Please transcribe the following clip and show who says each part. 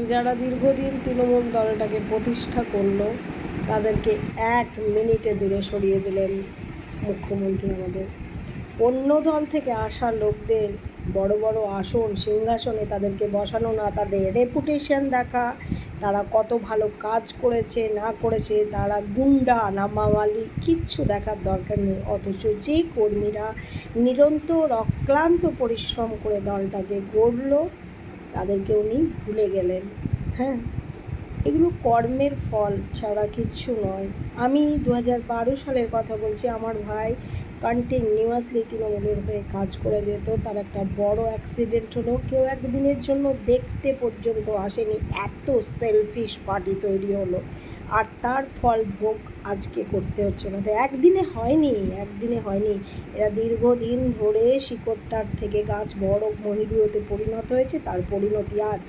Speaker 1: যারা দীর্ঘদিন তৃণমূল দলটাকে প্রতিষ্ঠা করলো তাদেরকে 1 মিনিটে দূরে সরিয়ে দিলেন মুখ্যমন্ত্রী আমাদের। অন্য দল থেকে আসা লোকদের বড় বড় আসন সিংহাসনে তাদেরকে বসানো না, তাদের রেপুটেশন দেখা, তারা কত ভালো কাজ করেছে না করেছে, তারা গুন্ডা না মাওয়ালি, কিচ্ছু দেখার দরকার নেই। অথচ যে কর্মীরা নিরন্তর অক্লান্ত পরিশ্রম করে দলটাকে গড়ল তাদেরকে উনি ভুলে গেলেন। হ্যাঁ, এগুলো কর্মের ফল ছাড়া কিচ্ছু নয়। আমি 2012 সালের কথা বলছি। আমার ভাই কন্টিনিউয়াসলি তৃণমূলের হয়ে কাজ করে যেত। তার একটা বড় অ্যাক্সিডেন্ট হলো, কেউ একদিনের জন্য দেখতে পর্যন্ত আসেনি, এত সেলফিশ পার্টি তৈরি হলো। আর তার ফল ভোগ আজকে করতে হচ্ছে না। একদিনে হয়নি, এরা দীর্ঘদিন ধরে শিকড়টার থেকে গাছ বড় মহিরুহতে পরিণত হয়েছে, তার পরিণতি আজ।